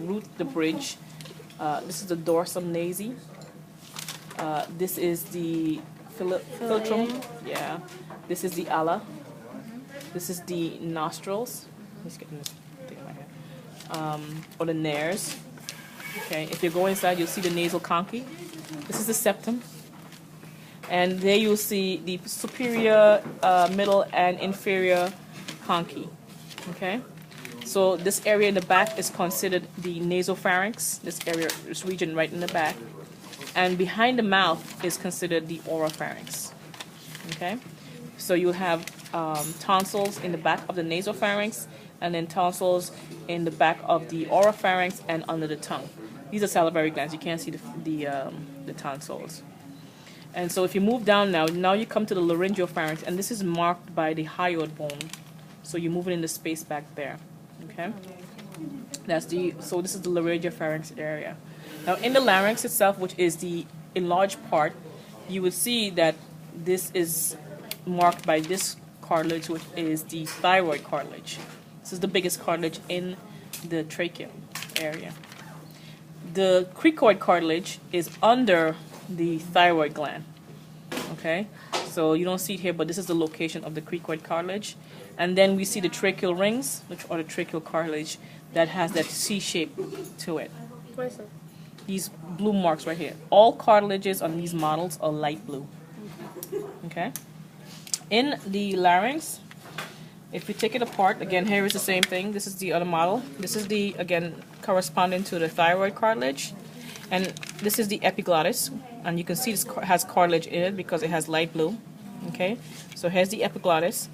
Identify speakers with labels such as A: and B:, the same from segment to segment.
A: root, the bridge. This is the dorsum nasal. This is the philtrum. Yeah. This is the ala. This is the nostrils. Let's get this thing in my head. Or the nares. Okay. If you go inside, you'll see the nasal concha. This is the septum. And there you'll see the superior, middle, and inferior concha. Okay. So this area in the back is considered the nasopharynx. This area, this region right in the back. And behind the mouth is considered the oropharynx. Okay? So you have tonsils in the back of the nasopharynx, and then tonsils in the back of the oropharynx and under the tongue. These are salivary glands. You can't see the tonsils. And so if you move down now you come to the laryngopharynx, and this is marked by the hyoid bone. So you move it in the space back there. Okay? So this is the laryngopharynx area. Now in the larynx itself, which is the enlarged part, you would see that this is marked by this cartilage, which is the thyroid cartilage. This is the biggest cartilage in the trachea area. The cricoid cartilage is under the thyroid gland. Okay? So you don't see it here, but this is the location of the cricoid cartilage. And then we see the tracheal rings, which are the tracheal cartilage that has that C shape to it.
B: What is it?
A: These blue marks right here. All cartilages on these models are light blue. Okay? In the larynx, if we take it apart, again, here is the same thing. This is the other model. This is the, again, corresponding to the thyroid cartilage. And this is the epiglottis. And you can see this has cartilage in it because it has light blue. Okay? So here's the epiglottis.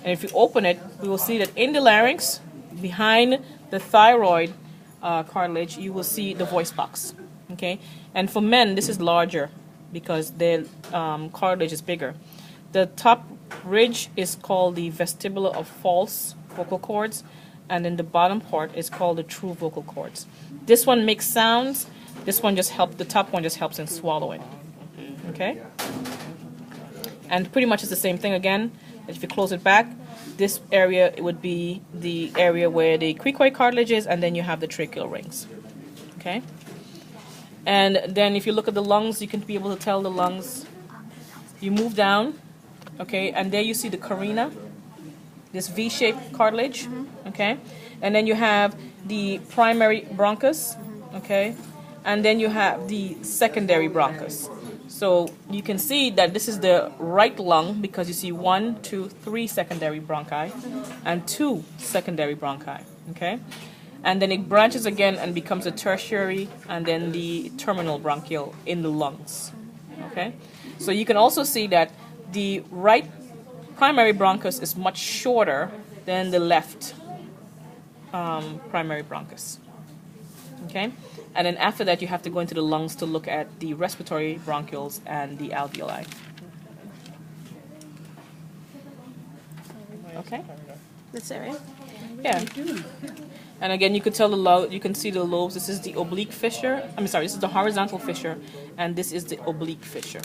A: And if you open it, we will see that in the larynx, behind the thyroid cartilage, you will see the voice box. Okay? And for men, this is larger because their cartilage is bigger. The top ridge is called the vestibula of false vocal cords, and then the bottom part is called the true vocal cords. This one makes sounds. This one just helps. The top one just helps in swallowing. Okay? And pretty much it's the same thing again. If you close it back, this area it would be the area where the cricoid cartilage is, and then you have the tracheal rings. Okay? And then if you look at the lungs, you can be able to tell the lungs. You move down, okay, and there you see the carina, this V-shaped cartilage, okay? And then you have the primary bronchus, okay? And then you have the secondary bronchus. So you can see that this is the right lung because you see 1, 2, 3 secondary bronchi and 2 secondary bronchi, okay? And then it branches again and becomes a tertiary and then the terminal bronchial in the lungs, okay? So you can also see that the right primary bronchus is much shorter than the left primary bronchus, okay? And then after that, you have to go into the lungs to look at the respiratory bronchioles and the alveoli. Okay?
B: That's it, right?
A: Yeah. And again, you could tell you can see the lobes. This is the oblique fissure. This is the horizontal fissure, and this is the oblique fissure.